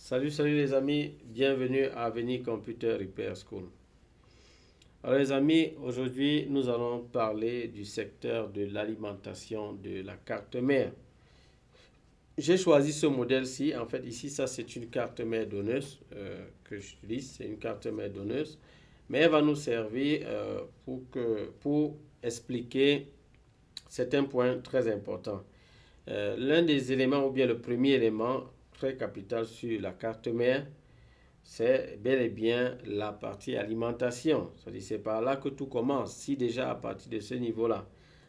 Salut les amis, bienvenue à Avenir Computer Repair School. Alors les amis, aujourd'hui nous allons parler du secteur de l'alimentation de la carte mère. J'ai choisi ce modèle-ci, en fait ici ça c'est une carte mère donneuse que j'utilise, c'est une carte mère donneuse, mais elle va nous servir pour expliquer certains points très importants. L'un des éléments ou bien le premier élément très capital sur la carte mère, c'est bel et bien la partie alimentation. C'est-à-dire c'est par là que tout commence. Si déjà à partir de ce niveau-là,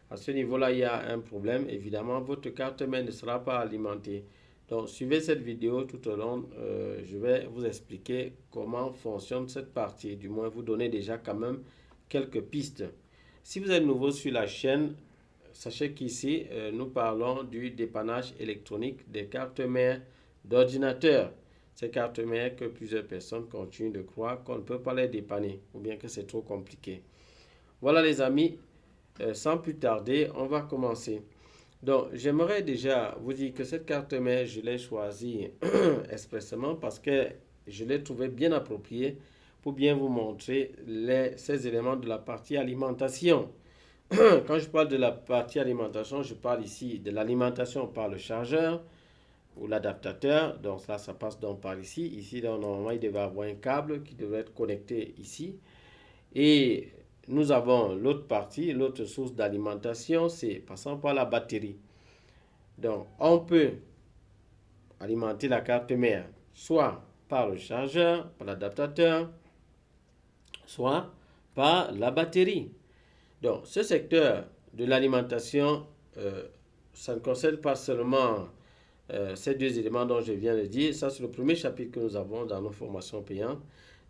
à ce niveau-là, il y a un problème, évidemment, votre carte mère ne sera pas alimentée. Donc, suivez cette vidéo tout au long. Je vais vous expliquer comment fonctionne cette partie. Du moins, vous donner déjà quand même quelques pistes. Si vous êtes nouveau sur la chaîne, sachez qu'ici, nous parlons du dépannage électronique des cartes mères d'ordinateur. Ces cartes mères que plusieurs personnes continuent de croire qu'on ne peut pas les dépanner ou bien que c'est trop compliqué. Voilà les amis, sans plus tarder, on va commencer. Donc, j'aimerais déjà vous dire que cette carte mère, je l'ai choisie expressément parce que je l'ai trouvée bien appropriée pour bien vous montrer ces éléments de la partie alimentation. Quand je parle de la partie alimentation, je parle ici de l'alimentation par le chargeur ou l'adaptateur. Donc là, ça passe donc par ici. Ici, donc, normalement, il devait avoir un câble qui devrait être connecté ici. Et nous avons l'autre partie, l'autre source d'alimentation, c'est passant par la batterie. Donc, on peut alimenter la carte mère soit par le chargeur, par l'adaptateur, soit par la batterie. Donc, ce secteur de l'alimentation, ça ne concerne pas seulement ces deux éléments dont je viens de dire. Ça, c'est le premier chapitre que nous avons dans nos formations payantes.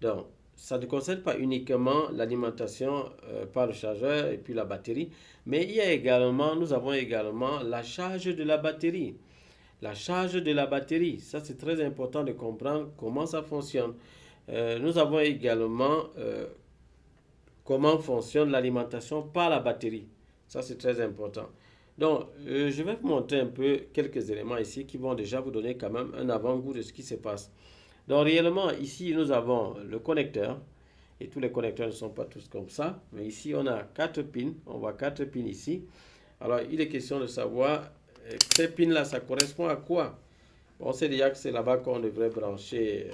Donc, ça ne concerne pas uniquement l'alimentation par le chargeur et puis la batterie, mais il y a également, nous avons également la charge de la batterie. La charge de la batterie, ça c'est très important de comprendre comment ça fonctionne. Nous avons également comment fonctionne l'alimentation par la batterie. Ça, c'est très important. Donc, je vais vous montrer un peu quelques éléments ici qui vont déjà vous donner quand même un avant-goût de ce qui se passe. Donc, réellement, ici, nous avons le connecteur. Et tous les connecteurs ne sont pas tous comme ça. Mais ici, on a 4 pins. On voit 4 pins ici. Alors, il est question de savoir, ces pins-là, ça correspond à quoi? On sait déjà que c'est là-bas qu'on devrait brancher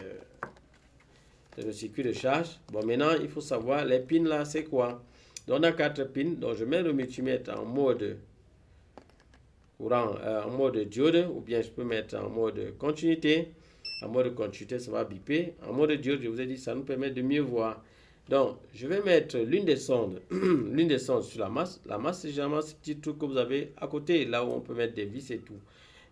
le circuit de charge. Bon, maintenant, il faut savoir les pins là, c'est quoi? Donc, on a 4 pins. Donc, je mets le multimètre en mode courant, en mode diode, ou bien je peux mettre en mode continuité. En mode continuité, ça va biper. En mode diode, je vous ai dit, ça nous permet de mieux voir. Donc, je vais mettre l'une des sondes, l'une des sondes sur la masse. La masse, c'est généralement ce petit truc que vous avez à côté, là où on peut mettre des vis et tout.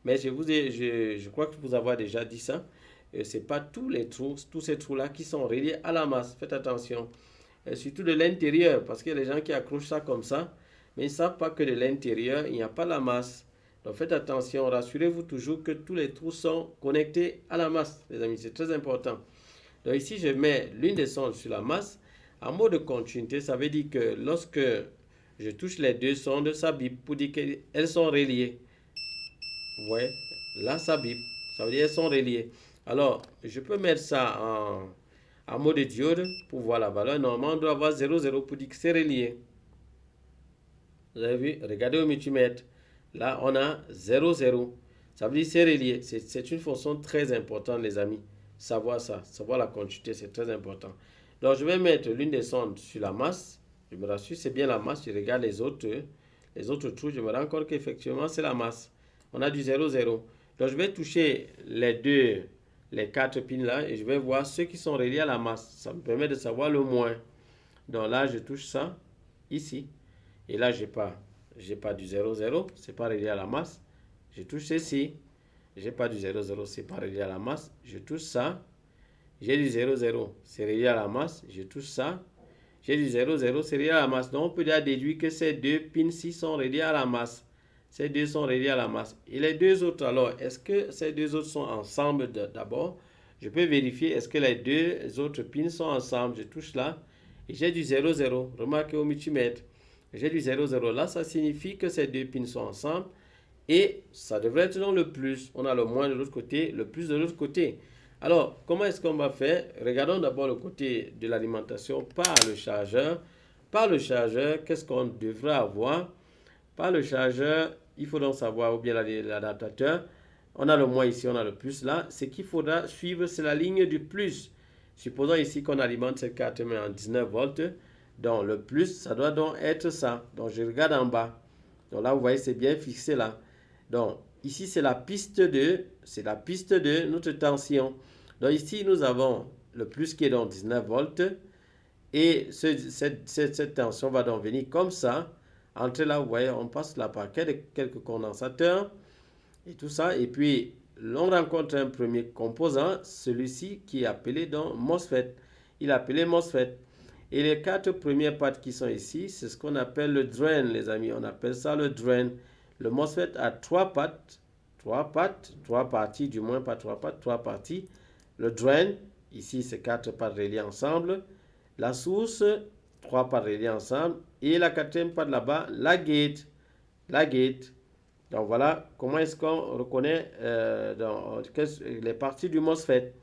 Mais je crois que vous avez déjà dit ça. Ce n'est pas tous les trous, tous ces trous-là qui sont reliés à la masse. Faites attention. Surtout de l'intérieur, parce qu'il y a des gens qui accrochent ça comme ça, mais ils ne savent pas que de l'intérieur, il n'y a pas la masse. Donc faites attention, rassurez-vous toujours que tous les trous sont connectés à la masse, les amis, c'est très important. Donc ici, je mets l'une des sondes sur la masse. En mode de continuité, ça veut dire que lorsque je touche les deux sondes, ça bip pour dire qu'elles sont reliées. Ouais, là ça bip, ça veut dire qu'elles sont reliées. Alors, je peux mettre ça en mode diode pour voir la valeur. Normalement, on doit avoir 0,0 pour dire que c'est relié. Vous avez vu? Regardez au multimètre. Là, on a 0,0. Ça veut dire que c'est relié. C'est une fonction très importante, les amis. Savoir ça, savoir la continuité, c'est très important. Donc, je vais mettre l'une des sondes sur la masse. Je me rassure, c'est bien la masse. Je regarde les autres trous. Je me rends compte qu'effectivement, c'est la masse. On a du 0,0. Donc, je vais toucher les 4 pins là et je vais voir ceux qui sont reliés à la masse. Ça me permet de savoir le moins. Donc là, je touche ça ici. Et là, j'ai pas du 0,0, c'est pas relié à la masse. Je touche ceci. J'ai pas du 0,0, c'est pas relié à la masse. Je touche ça. J'ai du 0,0, c'est relié à la masse. Je touche ça. J'ai du 0,0, c'est relié à la masse. Donc, on peut déjà déduire que ces deux pins-ci sont reliés à la masse. Ces deux sont reliés à la masse. Et les deux autres, alors, est-ce que ces deux autres sont ensemble d'abord? Je peux vérifier, est-ce que les deux autres pins sont ensemble? Je touche là. Et j'ai du 0,0. Remarquez au multimètre. J'ai du 0,0. Là, ça signifie que ces deux pins sont ensemble. Et ça devrait être dans le plus. On a le moins de l'autre côté, le plus de l'autre côté. Alors, comment est-ce qu'on va faire? Regardons d'abord le côté de l'alimentation par le chargeur. Par le chargeur, qu'est-ce qu'on devrait avoir? Par le chargeur, il faut donc savoir, ou bien l'adaptateur, on a le moins ici, on a le plus là. Ce qu'il faudra suivre, c'est la ligne du plus. Supposons ici qu'on alimente cette carte mère en 19 volts. Donc le plus, ça doit donc être ça. Donc je regarde en bas. Donc là, vous voyez, c'est bien fixé là. Donc ici, c'est la piste 2. C'est la piste de notre tension. Donc ici, nous avons le plus qui est donc 19 volts. Et cette tension va donc venir comme ça. Entre là, vous voyez, on passe là par quelques condensateurs et tout ça. Et puis, on rencontre un premier composant, celui-ci qui est appelé donc MOSFET. Il est appelé MOSFET. Et les 4 premières pattes qui sont ici, c'est ce qu'on appelle le drain, les amis. On appelle ça le drain. Le MOSFET a 3 pattes, 3 parties, du moins pas 3 pattes, 3 parties. Le drain, ici, c'est 4 pattes reliées ensemble. La source, 3 pattes reliées ensemble. Et la 4e patte là-bas, la gate. La gate. Donc voilà comment est-ce qu'on reconnaît les parties du MOSFET.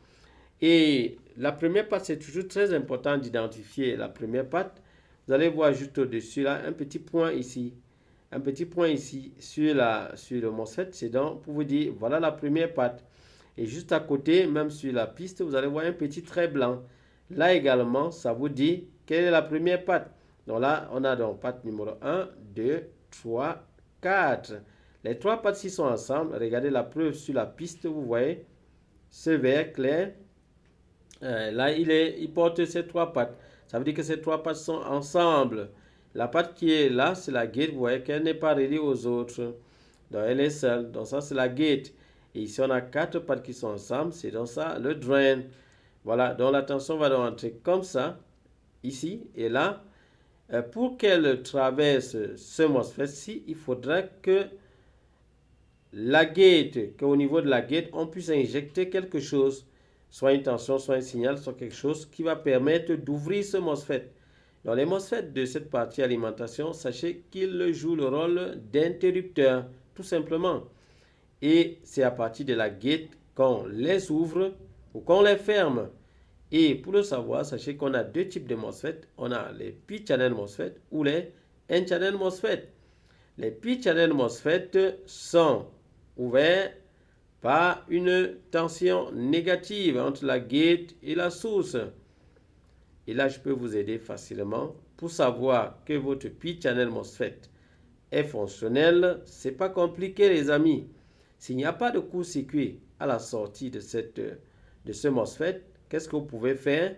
Et la première patte, c'est toujours très important d'identifier la première patte. Vous allez voir juste au-dessus là, un petit point ici. Un petit point ici sur le MOSFET. C'est donc pour vous dire, voilà la première patte. Et juste à côté, même sur la piste, vous allez voir un petit trait blanc. Là également, ça vous dit quelle est la première patte. Donc là, on a donc patte numéro 1, 2, 3, 4. Les 3 pattes ici sont ensemble. Regardez la preuve sur la piste, vous voyez ce vert clair. Là, il porte ces 3 pattes. Ça veut dire que ces 3 pattes sont ensemble. La patte qui est là, c'est la gate. Vous voyez qu'elle n'est pas reliée aux autres. Donc, elle est seule. Donc, ça, c'est la gate. Et ici, on a 4 pattes qui sont ensemble. C'est donc ça, le drain. Voilà. Donc, la tension va donc entrer comme ça, ici et là. Pour qu'elle traverse ce MOSFET-ci, il faudra que la gate, qu'au niveau de la gate, on puisse injecter quelque chose. Soit une tension, soit un signal, soit quelque chose qui va permettre d'ouvrir ce MOSFET. Dans les MOSFET de cette partie alimentation, sachez qu'ils jouent le rôle d'interrupteur, tout simplement. Et c'est à partir de la gate qu'on les ouvre ou qu'on les ferme. Et pour le savoir, sachez qu'on a 2 types de MOSFET. On a les P-channel MOSFET ou les N-channel MOSFET. Les P-channel MOSFET sont ouverts par une tension négative entre la gate et la source. Et là, je peux vous aider facilement pour savoir que votre P-channel MOSFET est fonctionnel. C'est pas compliqué, les amis. S'il n'y a pas de court-circuit à la sortie de ce MOSFET, qu'est-ce que vous pouvez faire?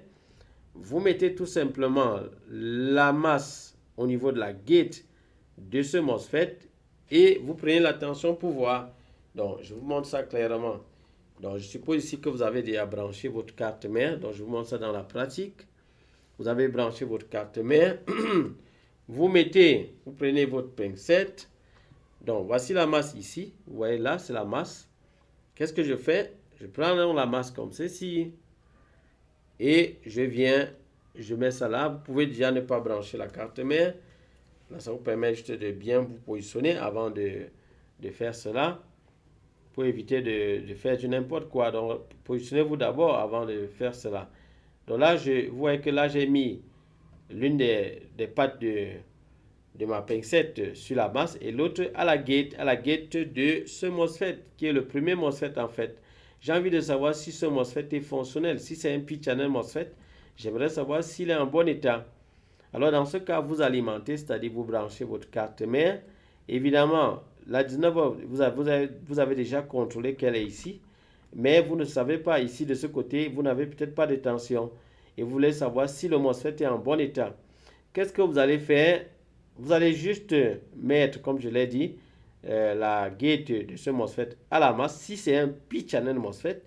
Vous mettez tout simplement la masse au niveau de la gate de ce MOSFET et vous prenez la tension pour voir. Donc, je vous montre ça clairement. Donc, je suppose ici que vous avez déjà branché votre carte mère. Donc, je vous montre ça dans la pratique. Vous avez branché votre carte mère. Vous prenez votre pincette. Donc, voici la masse ici. Vous voyez là, c'est la masse. Qu'est-ce que je fais? Je prends la masse comme ceci. Et je mets ça là. Vous pouvez déjà ne pas brancher la carte mère. Là, ça vous permet juste de bien vous positionner avant de faire cela. Pour éviter de faire du n'importe quoi. Donc, positionnez-vous d'abord avant de faire cela. Donc là, vous voyez que là, j'ai mis l'une des pattes de ma pincette sur la masse et l'autre à la gate de ce MOSFET, qui est le premier MOSFET en fait. J'ai envie de savoir si ce MOSFET est fonctionnel. Si c'est un P-channel MOSFET, j'aimerais savoir s'il est en bon état. Alors, dans ce cas, vous alimentez, c'est-à-dire vous branchez votre carte mère. Évidemment, la 19 volts, vous avez déjà contrôlé qu'elle est ici, mais vous ne savez pas ici de ce côté, vous n'avez peut-être pas de tension et vous voulez savoir si le MOSFET est en bon état. Qu'est-ce que vous allez faire? Vous allez juste mettre, comme je l'ai dit, la gate de ce MOSFET à la masse si c'est un P-channel MOSFET.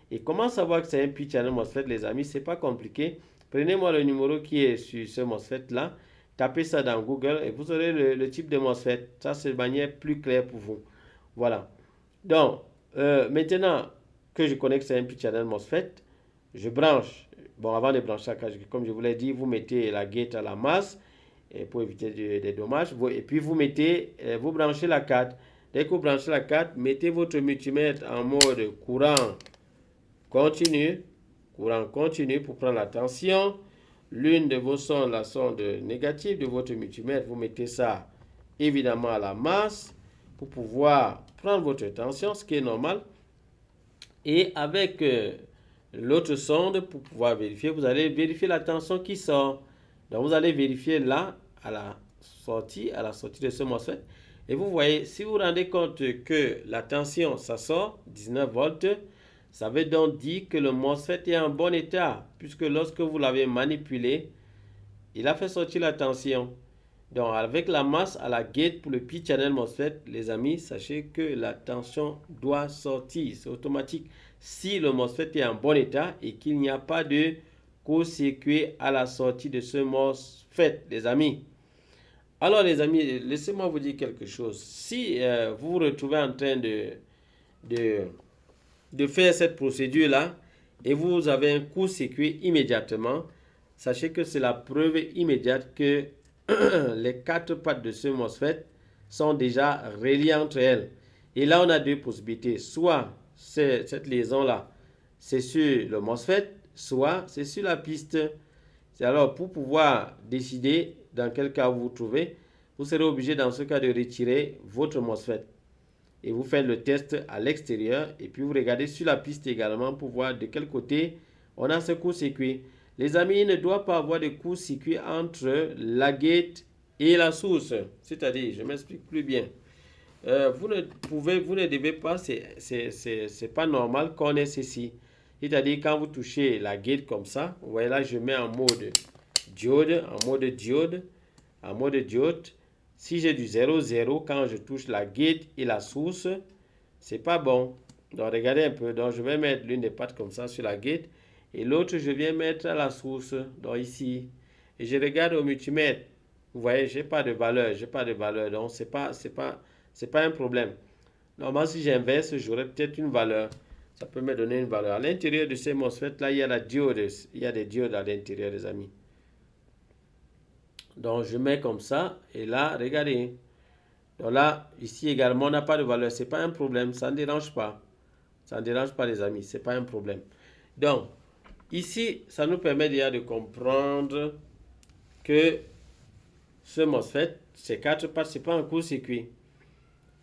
Et comment savoir que c'est un P-channel MOSFET, les amis? C'est pas compliqué. Prenez-moi le numéro qui est sur ce MOSFET là. Tapez ça dans Google et vous aurez le type de MOSFET. Ça, c'est de manière plus claire pour vous. Voilà. Donc, maintenant que je connais que c'est un P-channel MOSFET, je branche. Bon, avant de brancher, comme je vous l'ai dit, vous mettez la gate à la masse et pour éviter des dommages. Et puis, vous branchez la carte. Dès que vous branchez la carte, mettez votre multimètre en mode courant continu, courant continu pour prendre la tension. L'une de vos sondes, la sonde négative de votre multimètre, vous mettez ça évidemment à la masse pour pouvoir prendre votre tension, ce qui est normal. Et avec l'autre sonde, pour pouvoir vérifier, vous allez vérifier la tension qui sort. Donc vous allez vérifier là, à la sortie de ce MOSFET. Et vous voyez, si vous vous rendez compte que la tension, ça sort, 19 volts, ça veut donc dire que le MOSFET est en bon état, puisque lorsque vous l'avez manipulé, il a fait sortir la tension. Donc avec la masse à la gate pour le P-channel MOSFET, les amis, sachez que la tension doit sortir, c'est automatique. Si le MOSFET est en bon état et qu'il n'y a pas de court-circuit à la sortie de ce MOSFET, les amis. Alors les amis, laissez-moi vous dire quelque chose. Si vous vous retrouvez en train de faire cette procédure-là et vous avez un court-circuit immédiatement, sachez que c'est la preuve immédiate que les 4 pattes de ce MOSFET sont déjà reliées entre elles. Et là, on a deux possibilités. Soit cette liaison-là, c'est sur le MOSFET, soit c'est sur la piste. Alors, pour pouvoir décider dans quel cas vous vous trouvez, vous serez obligé dans ce cas de retirer votre MOSFET. Et vous faites le test à l'extérieur et puis vous regardez sur la piste également pour voir de quel côté on a ce court-circuit. Les amis, il ne doit pas avoir de court-circuit entre la gate et la source. C'est-à-dire, je m'explique plus bien. Vous ne devez pas, c'est pas normal qu'on ait ceci. C'est-à-dire, quand vous touchez la gate comme ça, vous voyez là, je mets en mode diode, en mode diode. Si j'ai du 0,0, quand je touche la gate et la source, c'est pas bon. Donc, regardez un peu. Donc, je vais mettre l'une des pattes comme ça sur la gate. Et l'autre, je viens mettre à la source, donc ici. Et je regarde au multimètre. Vous voyez, j'ai pas de valeur. Donc, c'est pas un problème. Normalement, si j'inverse, j'aurai peut-être une valeur. Ça peut me donner une valeur. À l'intérieur de ces MOSFET, là, il y a la diode. Il y a des diodes à l'intérieur, les amis. Donc, je mets comme ça. Et là, regardez. Donc là, ici également, on n'a pas de valeur. Ce n'est pas un problème. Ça ne dérange pas. Ça ne dérange pas, les amis. Ce n'est pas un problème. Donc, ici, ça nous permet déjà de comprendre que ce MOSFET, ces 4 pattes, ce n'est pas un court-circuit.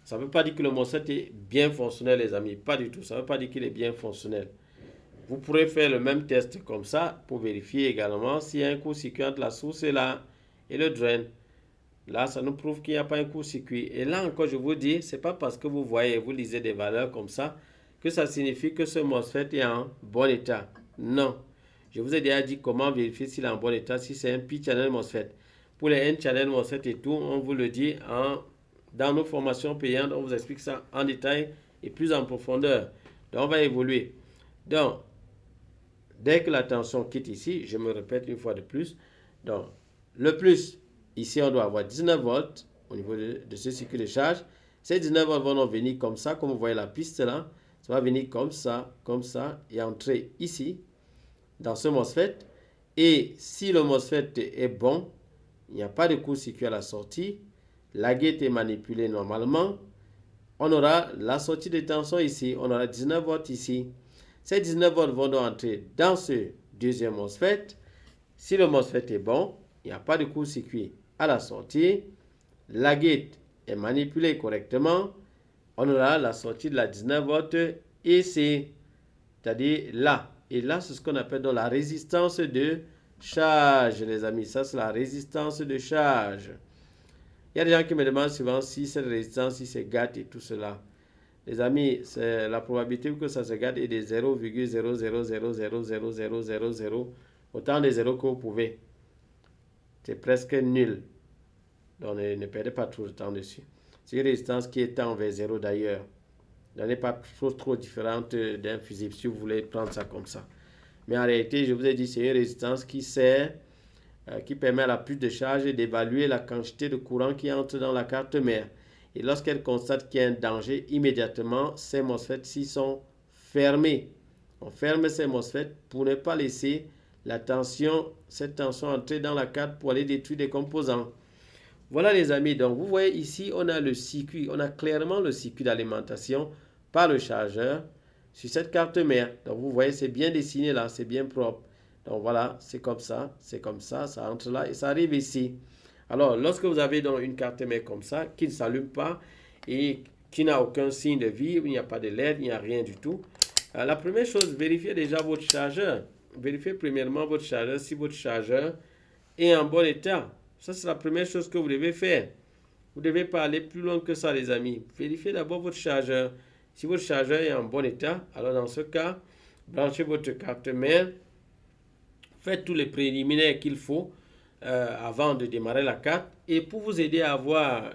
Ça ne veut pas dire que le MOSFET est bien fonctionnel, les amis. Pas du tout. Ça ne veut pas dire qu'il est bien fonctionnel. Vous pourrez faire le même test comme ça pour vérifier également s'il y a un court-circuit entre la source et le drain. Là, ça nous prouve qu'il n'y a pas un court-circuit. Et là encore, je vous dis, ce n'est pas parce que vous voyez, vous lisez des valeurs comme ça, que ça signifie que ce MOSFET est en bon état. Non. Je vous ai déjà dit comment vérifier s'il est en bon état, si c'est un P-channel MOSFET. Pour les N-channel MOSFET et tout, on vous le dit dans nos formations payantes, on vous explique ça en détail et plus en profondeur. Donc, on va évoluer. Donc, dès que la tension quitte ici, je me répète une fois de plus. Donc, le plus, ici, on doit avoir 19 volts au niveau de ce circuit de charge. Ces 19 volts vont venir comme ça, comme vous voyez la piste là. Ça va venir comme ça, et entrer ici, dans ce MOSFET. Et si le MOSFET est bon, il n'y a pas de court-circuit à la sortie, la gate est manipulée normalement, on aura la sortie de tension ici, on aura 19 volts ici. Ces 19 volts vont donc entrer dans ce deuxième MOSFET. Si le MOSFET est bon, il n'y a pas de court-circuit à la sortie, la gate est manipulée correctement, on aura la sortie de la 19 volts ici, c'est-à-dire là. Et là, c'est ce qu'on appelle donc la résistance de charge, les amis. Ça, c'est la résistance de charge. Il y a des gens qui me demandent souvent si cette résistance, si c'est gâte et tout cela. Les amis, c'est la probabilité que ça se gâte est de 0,000000000, autant de zéros que vous pouvez. C'est presque nul. Donc, ne perdez pas trop de temps dessus. C'est une résistance qui est tend vers 0 d'ailleurs. Elle n'est pas trop différente d'un fusible si vous voulez prendre ça comme ça. Mais en réalité, je vous ai dit, c'est une résistance qui sert, qui permet à la prise de charge d'évaluer la quantité de courant qui entre dans la carte mère. Et lorsqu'elle constate qu'il y a un danger, immédiatement, ces MOSFET-ci sont fermés. On ferme ces MOSFET pour ne pas laisser cette tension entrer dans la carte pour aller détruire des composants. Voilà les amis, donc vous voyez ici, on a le circuit, on a clairement le circuit d'alimentation par le chargeur sur cette carte mère. Donc vous voyez, c'est bien dessiné là, c'est bien propre. Donc voilà, c'est comme ça, ça entre là et ça arrive ici. Alors, lorsque vous avez donc une carte mère comme ça, qui ne s'allume pas et qui n'a aucun signe de vie, il n'y a pas de LED, il n'y a rien du tout. La première chose, vérifiez déjà votre chargeur. Vérifiez premièrement votre chargeur, si votre chargeur est en bon état. Ça, c'est la première chose que vous devez faire. Vous ne devez pas aller plus loin que ça, les amis. Vérifiez d'abord votre chargeur. Si votre chargeur est en bon état, alors dans ce cas, branchez votre carte mère. Faites tous les préliminaires qu'il faut avant de démarrer la carte. Et pour vous aider à avoir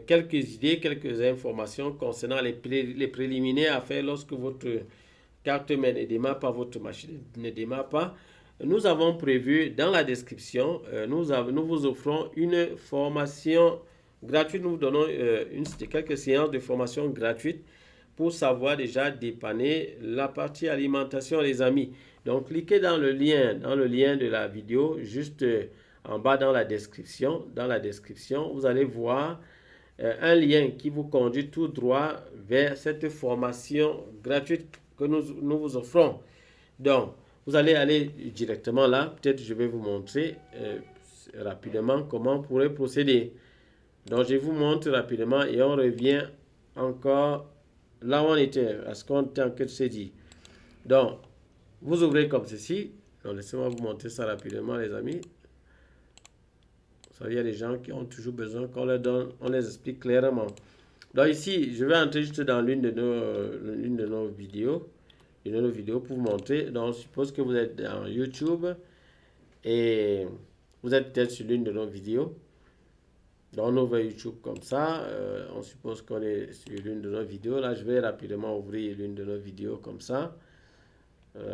quelques idées, quelques informations concernant les préliminaires à faire lorsque votre carte mère ne démarre pas, votre machine ne démarre pas, nous avons prévu dans la description, nous vous offrons une formation gratuite. Nous vous donnons quelques séances de formation gratuite pour savoir déjà dépanner la partie alimentation, les amis. Donc, cliquez dans le lien de la vidéo, juste en bas dans la description. Dans la description, vous allez voir un lien qui vous conduit tout droit vers cette formation gratuite que nous vous offrons. Donc, vous allez aller directement là. Peut-être je vais vous montrer rapidement comment on pourrait procéder. Donc, je vous montre rapidement et on revient encore là où on était, à ce qu'on était en que c'est dit. Donc, vous ouvrez comme ceci. Donc, laissez-moi vous montrer ça rapidement, les amis. Il y a des gens qui ont toujours besoin qu'on leur donne, on les explique clairement. Donc, ici, je vais entrer juste dans l'une de nos vidéos. Pour vous montrer. Donc, on suppose que vous êtes dans YouTube et vous êtes peut-être sur l'une de nos vidéos. Donc, on ouvre YouTube comme ça. On suppose qu'on est sur l'une de nos vidéos. Là, je vais rapidement ouvrir l'une de nos vidéos comme ça.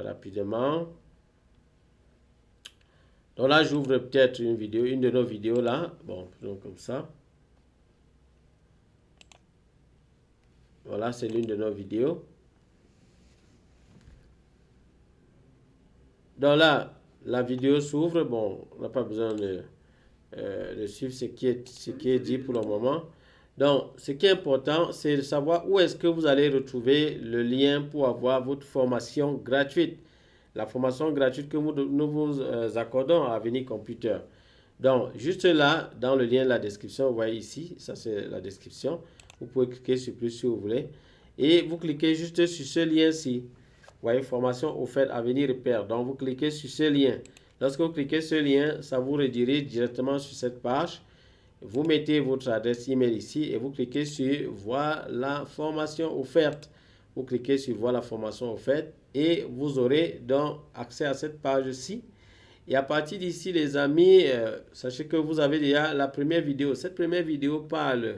Rapidement. Donc là, j'ouvre peut-être une de nos vidéos là. Bon, donc comme ça. Voilà, c'est l'une de nos vidéos. Donc là, la vidéo s'ouvre. Bon, on n'a pas besoin de suivre ce qui est dit pour le moment. Donc, ce qui est important, c'est de savoir où est-ce que vous allez retrouver le lien pour avoir votre formation gratuite. La formation gratuite que nous vous accordons à Avenir Computer. Donc, juste là, dans le lien de la description, vous voyez ici, ça c'est la description. Vous pouvez cliquer sur plus si vous voulez. Et vous cliquez juste sur ce lien-ci. Vous voyez, formation offerte Avenir Repair. Donc, vous cliquez sur ce lien. Lorsque vous cliquez sur ce lien, ça vous redirige directement sur cette page. Vous mettez votre adresse email ici et vous cliquez sur voir la formation offerte. Vous cliquez sur voir la formation offerte et vous aurez donc accès à cette page-ci. Et à partir d'ici, les amis, sachez que vous avez déjà la première vidéo. Cette première vidéo parle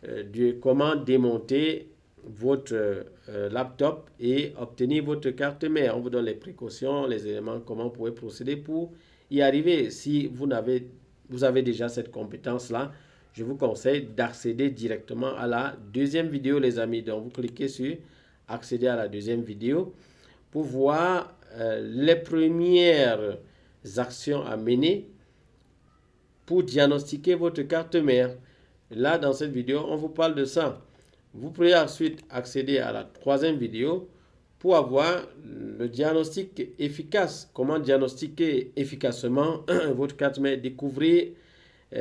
de comment démonter votre laptop et obtenir votre carte mère. On vous donne les précautions, les éléments, comment vous pouvez procéder pour y arriver. Si vous avez déjà cette compétence-là, je vous conseille d'accéder directement à la deuxième vidéo, les amis. Donc, vous cliquez sur accéder à la deuxième vidéo pour voir les premières actions à mener pour diagnostiquer votre carte mère. Là, dans cette vidéo, on vous parle de ça. Vous pourrez ensuite accéder à la troisième vidéo pour avoir le diagnostic efficace. Comment diagnostiquer efficacement votre carte mère, découvrir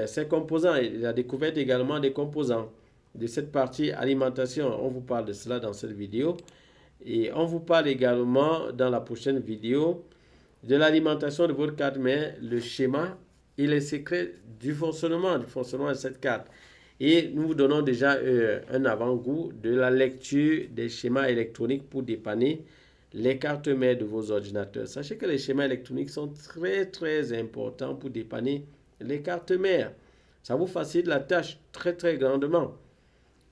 ses composants et la découverte également des composants de cette partie alimentation. On vous parle de cela dans cette vidéo. Et on vous parle également dans la prochaine vidéo de l'alimentation de votre carte mère, le schéma et les secrets du fonctionnement de cette carte. Et nous vous donnons déjà un avant-goût de la lecture des schémas électroniques pour dépanner les cartes mères de vos ordinateurs. Sachez que les schémas électroniques sont très très importants pour dépanner les cartes mères. Ça vous facilite la tâche très très grandement.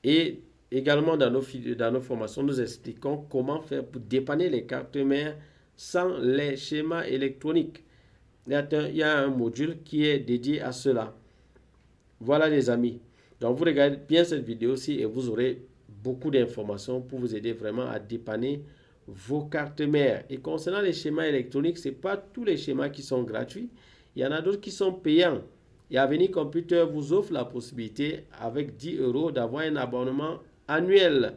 Et également dans nos formations, nous expliquons comment faire pour dépanner les cartes mères sans les schémas électroniques. Il y a un module qui est dédié à cela. Voilà les amis. Donc vous regardez bien cette vidéo-ci et vous aurez beaucoup d'informations pour vous aider vraiment à dépanner vos cartes mères. Et concernant les schémas électroniques, ce n'est pas tous les schémas qui sont gratuits. Il y en a d'autres qui sont payants. Et Avenir Computer vous offre la possibilité avec 10 € d'avoir un abonnement annuel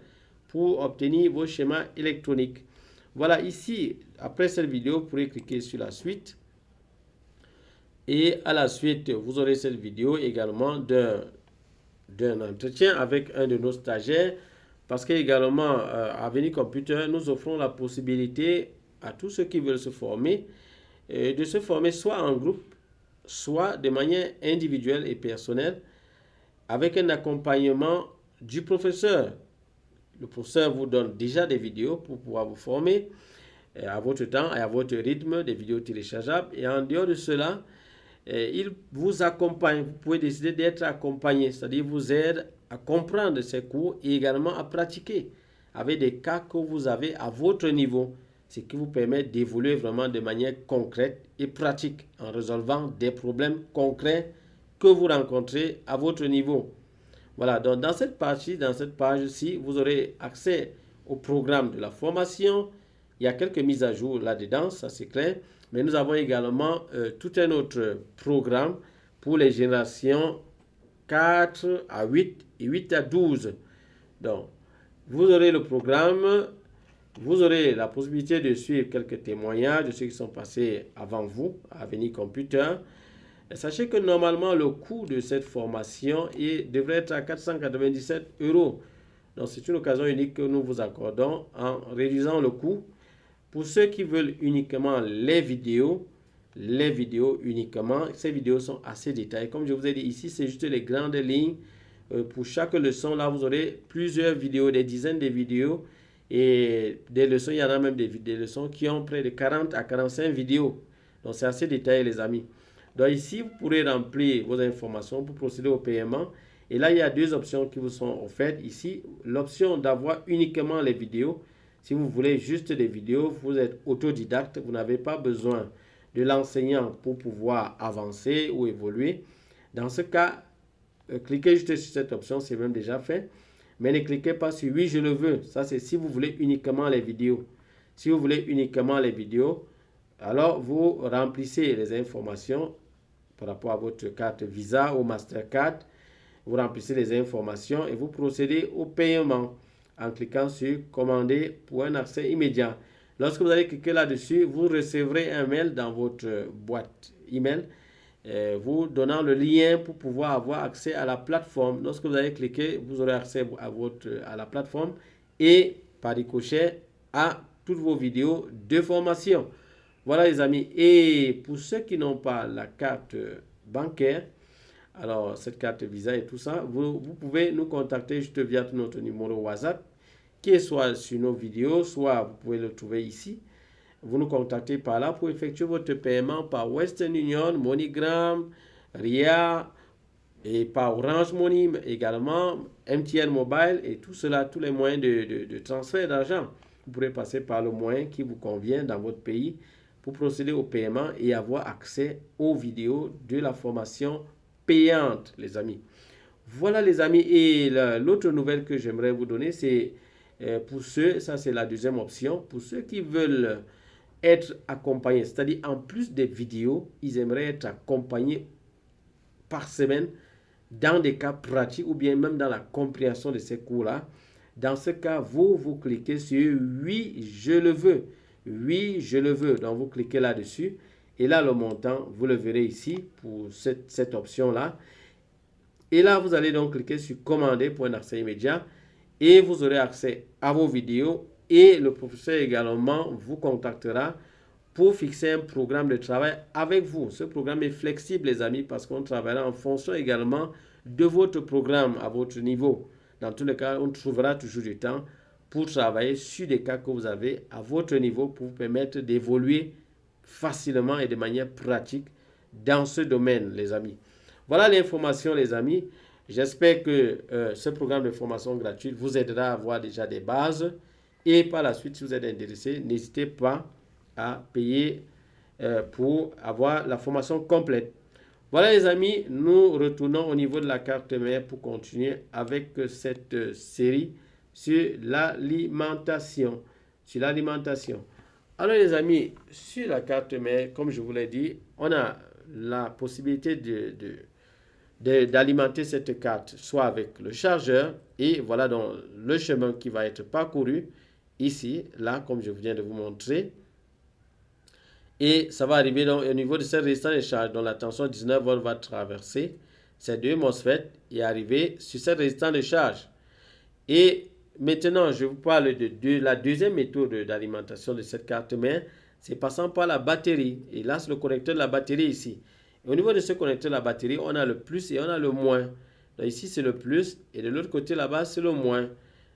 pour obtenir vos schémas électroniques. Voilà, ici, après cette vidéo, vous pourrez cliquer sur la suite. Et à la suite, vous aurez cette vidéo également d'un entretien avec un de nos stagiaires. Parce qu'également, à Avenir Computer, nous offrons la possibilité à tous ceux qui veulent se former, de se former soit en groupe, soit de manière individuelle et personnelle, avec un accompagnement du professeur. Le professeur vous donne déjà des vidéos pour pouvoir vous former à votre temps et à votre rythme, des vidéos téléchargeables. Et en dehors de cela, il vous accompagne. Vous pouvez décider d'être accompagné, c'est-à-dire vous aide à comprendre ces cours et également à pratiquer avec des cas que vous avez à votre niveau, ce qui vous permet d'évoluer vraiment de manière concrète et pratique en résolvant des problèmes concrets que vous rencontrez à votre niveau. Voilà, donc dans cette page-ci, vous aurez accès au programme de la formation. Il y a quelques mises à jour là-dedans, ça c'est clair. Mais nous avons également tout un autre programme pour les générations 4 à 8 et 8 à 12. Donc, vous aurez le programme, vous aurez la possibilité de suivre quelques témoignages de ceux qui sont passés avant vous à Avenir Computer. Et sachez que normalement, le coût de cette formation devrait être à 497 €. Donc, c'est une occasion unique que nous vous accordons en réduisant le coût. Pour ceux qui veulent uniquement les vidéos uniquement, ces vidéos sont assez détaillées. Comme je vous ai dit ici, c'est juste les grandes lignes. Pour chaque leçon, là, vous aurez plusieurs vidéos, des dizaines de vidéos. Et des leçons, il y en a même des leçons qui ont près de 40 à 45 vidéos. Donc, c'est assez détaillé, les amis. Donc, ici, vous pourrez remplir vos informations pour procéder au paiement. Et là, il y a deux options qui vous sont offertes. Ici, l'option d'avoir uniquement les vidéos. Si vous voulez juste des vidéos, vous êtes autodidacte, vous n'avez pas besoin de l'enseignant pour pouvoir avancer ou évoluer. Dans ce cas, cliquez juste sur cette option, c'est même déjà fait. Mais ne cliquez pas sur « Oui, je le veux ». Ça, c'est si vous voulez uniquement les vidéos. Si vous voulez uniquement les vidéos, alors vous remplissez les informations par rapport à votre carte Visa ou Mastercard. Vous remplissez les informations et vous procédez au paiement en cliquant sur « Commander pour un accès immédiat ». Lorsque vous allez cliquer là-dessus, vous recevrez un mail dans votre boîte email vous donnant le lien pour pouvoir avoir accès à la plateforme. Lorsque vous allez cliquer, vous aurez accès à la plateforme et par ricochet à toutes vos vidéos de formation. Voilà les amis. Et pour ceux qui n'ont pas la carte bancaire, alors cette carte Visa et tout ça, vous pouvez nous contacter juste via notre numéro WhatsApp qui est soit sur nos vidéos, soit vous pouvez le trouver ici. Vous nous contactez par là pour effectuer votre paiement par Western Union, MoneyGram, RIA et par Orange Money également, MTN Mobile et tout cela, tous les moyens de transfert d'argent. Vous pourrez passer par le moyen qui vous convient dans votre pays pour procéder au paiement et avoir accès aux vidéos de la formation payante, les amis. Voilà les amis, et l'autre nouvelle que j'aimerais vous donner, c'est pour ceux, ça c'est la deuxième option, pour ceux qui veulent être accompagnés, c'est-à-dire en plus des vidéos, ils aimeraient être accompagnés par semaine dans des cas pratiques ou bien même dans la compréhension de ces cours-là. Dans ce cas, vous cliquez sur « Oui, je le veux ». Oui, je le veux. Donc, vous cliquez là-dessus. Et là, le montant, vous le verrez ici pour cette option-là. Et là, vous allez donc cliquer sur « Commander » pour un accès immédiat. Et vous aurez accès à vos vidéos. Et le professeur également vous contactera pour fixer un programme de travail avec vous. Ce programme est flexible, les amis, parce qu'on travaillera en fonction également de votre programme à votre niveau. Dans tous les cas, on trouvera toujours du temps pour travailler sur des cas que vous avez à votre niveau pour vous permettre d'évoluer facilement et de manière pratique dans ce domaine, les amis. Voilà l'information, les amis. J'espère que ce programme de formation gratuite vous aidera à avoir déjà des bases. Et par la suite, si vous êtes intéressé, n'hésitez pas à payer pour avoir la formation complète. Voilà les amis, nous retournons au niveau de la carte mère pour continuer avec cette série sur l'alimentation. Alors les amis, sur la carte mère, comme je vous l'ai dit, on a la possibilité d'alimenter cette carte, soit avec le chargeur, et voilà donc le chemin qui va être parcouru ici, là, comme je viens de vous montrer. Et ça va arriver donc au niveau de cette résistance de charge, dont la tension 19 volts va traverser ces deux MOSFET et arriver sur cette résistance de charge. Et maintenant, je vous parle de la deuxième méthode d'alimentation de cette carte mère, c'est passant par la batterie. Et là, c'est le connecteur de la batterie ici. Et au niveau de ce connecteur de la batterie, on a le plus et on a le moins. Donc ici, c'est le plus et de l'autre côté là-bas, c'est le moins.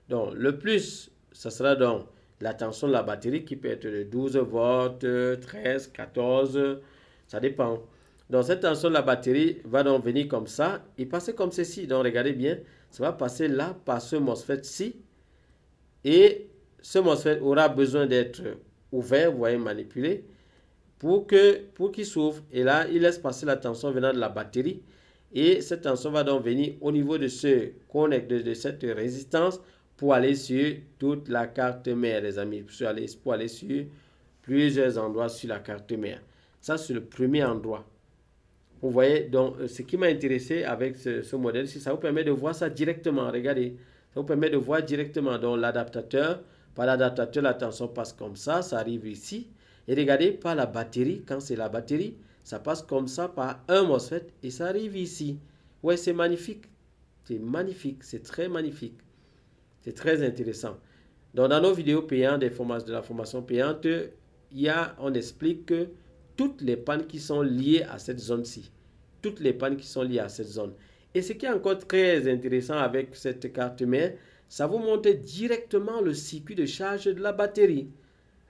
Donc le plus, ça sera donc la tension de la batterie qui peut être de 12 volts, 13, 14, ça dépend. Donc cette tension de la batterie va donc venir comme ça et passer comme ceci. Donc regardez bien, ça va passer là par ce MOSFET-ci. Et ce MOSFET aura besoin d'être ouvert, vous voyez, manipulé, pour qu'il s'ouvre. Et là, il laisse passer la tension venant de la batterie. Et cette tension va donc venir au niveau de ce connecteur, de cette résistance, pour aller sur toute la carte mère, les amis. Pour aller sur plusieurs endroits sur la carte mère. Ça, c'est le premier endroit. Vous voyez, donc, ce qui m'a intéressé avec ce modèle, c'est ça vous permet de voir ça directement. Regardez, ça vous permet de voir directement. Donc, l'adaptateur, par l'adaptateur, la tension passe comme ça arrive ici. Et regardez, par la batterie, quand c'est la batterie, ça passe comme ça par un MOSFET et ça arrive ici. Ouais, c'est magnifique. C'est magnifique, c'est très magnifique. C'est très intéressant. Donc, dans nos vidéos payantes, de la formation payante, on explique que toutes les pannes qui sont liées à cette zone-ci. Toutes les pannes qui sont liées à cette zone. Et ce qui est encore très intéressant avec cette carte mère, ça vous montre directement le circuit de charge de la batterie.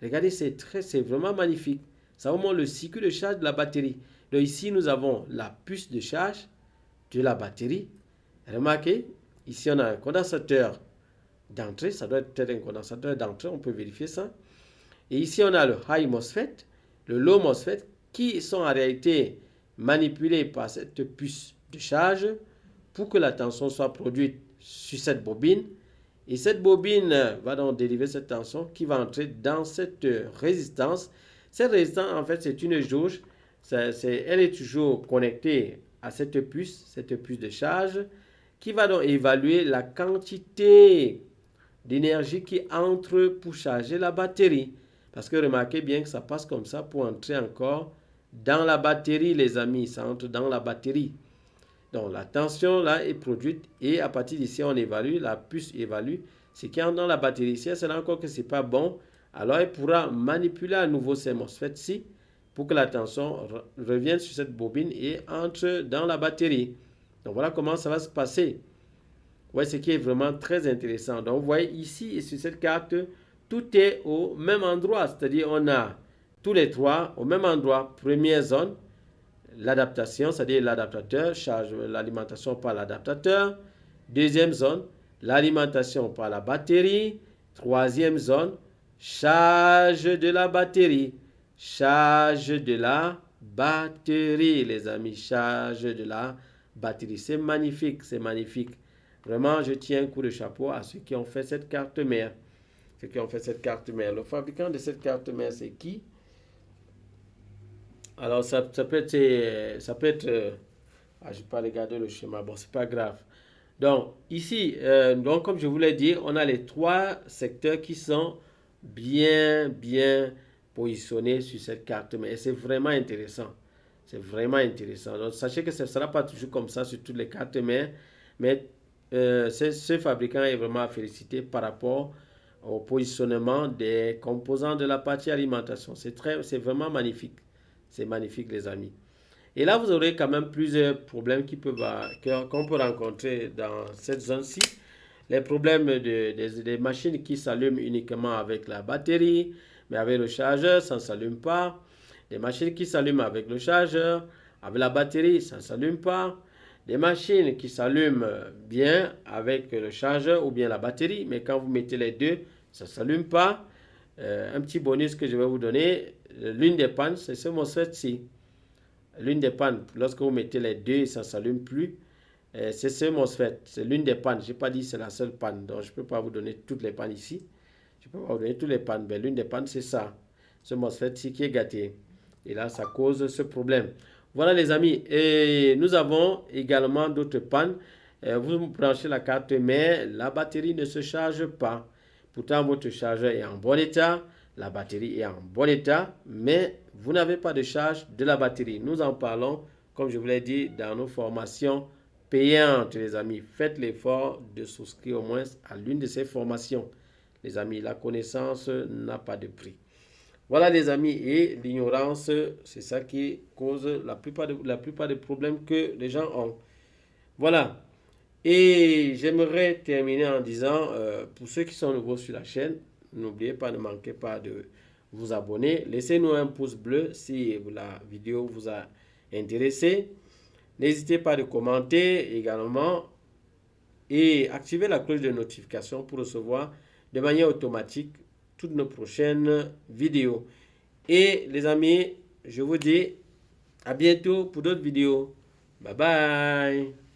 Regardez, c'est vraiment magnifique. Ça vous montre le circuit de charge de la batterie. Donc ici, nous avons la puce de charge de la batterie. Remarquez, ici, on a un condensateur d'entrée. Ça doit être un condensateur d'entrée, on peut vérifier ça. Et ici, on a le high MOSFET, le low MOSFET, qui sont en réalité manipulés par cette puce de charge pour que la tension soit produite sur cette bobine. Et cette bobine va donc dériver cette tension qui va entrer dans cette résistance. Cette résistance, en fait, c'est une jauge. Elle est toujours connectée à cette puce de charge, qui va donc évaluer la quantité d'énergie qui entre pour charger la batterie. Parce que remarquez bien que ça passe comme ça pour entrer encore dans la batterie, les amis. Ça entre dans la batterie. Donc la tension là est produite et à partir d'ici on évalue, la puce évalue ce qui entre dans la batterie. Si elle sent encore que ce n'est pas bon, alors elle pourra manipuler à nouveau ces MOSFET-ci pour que la tension revienne sur cette bobine et entre dans la batterie. Donc voilà comment ça va se passer. Vous voyez ce qui est vraiment très intéressant. Donc vous voyez ici et sur cette carte, tout est au même endroit. C'est-à-dire on a tous les trois au même endroit. Première zone, l'adaptation, c'est-à-dire l'adaptateur charge l'alimentation par l'adaptateur. Deuxième zone, l'alimentation par la batterie. Troisième zone, charge de la batterie. Charge de la batterie, les amis. Charge de la batterie. C'est magnifique, c'est magnifique. Vraiment, je tiens un coup de chapeau à ceux qui ont fait cette carte mère. Ceux qui ont fait cette carte mère. Le fabricant de cette carte mère, c'est qui? Alors, ça peut être, je n'ai pas regardé le schéma, bon, c'est pas grave. Donc, ici, donc, comme je vous l'ai dit, on a les trois secteurs qui sont bien positionnés sur cette carte, mais c'est vraiment intéressant. C'est vraiment intéressant. Donc, sachez que ce ne sera pas toujours comme ça sur toutes les cartes mères, mais ce fabricant est vraiment à féliciter par rapport au positionnement des composants de la partie alimentation. C'est vraiment magnifique. C'est magnifique, les amis. Et là, vous aurez quand même plusieurs problèmes qu'on peut rencontrer dans cette zone-ci. Les problèmes des machines qui s'allument uniquement avec la batterie, mais avec le chargeur, ça ne s'allume pas. Des machines qui s'allument avec le chargeur, avec la batterie, ça ne s'allume pas. Des machines qui s'allument bien avec le chargeur ou bien la batterie, mais quand vous mettez les deux, ça ne s'allume pas. Un petit bonus que je vais vous donner, l'une des pannes, c'est ce MOSFET-ci. L'une des pannes, lorsque vous mettez les deux, ça ne s'allume plus. C'est ce MOSFET, c'est l'une des pannes. Je n'ai pas dit que c'est la seule panne, donc je ne peux pas vous donner toutes les pannes ici. Je ne peux pas vous donner toutes les pannes, mais l'une des pannes, c'est ça. Ce MOSFET-ci qui est gâté. Et là, ça cause ce problème. Voilà les amis, et nous avons également d'autres pannes. Vous branchez la carte mère, la batterie ne se charge pas. Pourtant, votre chargeur est en bon état, la batterie est en bon état, mais vous n'avez pas de charge de la batterie. Nous en parlons, comme je vous l'ai dit, dans nos formations payantes, les amis. Faites l'effort de souscrire au moins à l'une de ces formations. Les amis, la connaissance n'a pas de prix. Voilà les amis, et l'ignorance, c'est ça qui cause la plupart des problèmes que les gens ont. Voilà. Et j'aimerais terminer en disant, pour ceux qui sont nouveaux sur la chaîne, n'oubliez pas, ne manquez pas de vous abonner. Laissez-nous un pouce bleu si la vidéo vous a intéressé. N'hésitez pas de commenter également et activez la cloche de notification pour recevoir de manière automatique toutes nos prochaines vidéos. Et les amis, je vous dis à bientôt pour d'autres vidéos. Bye bye.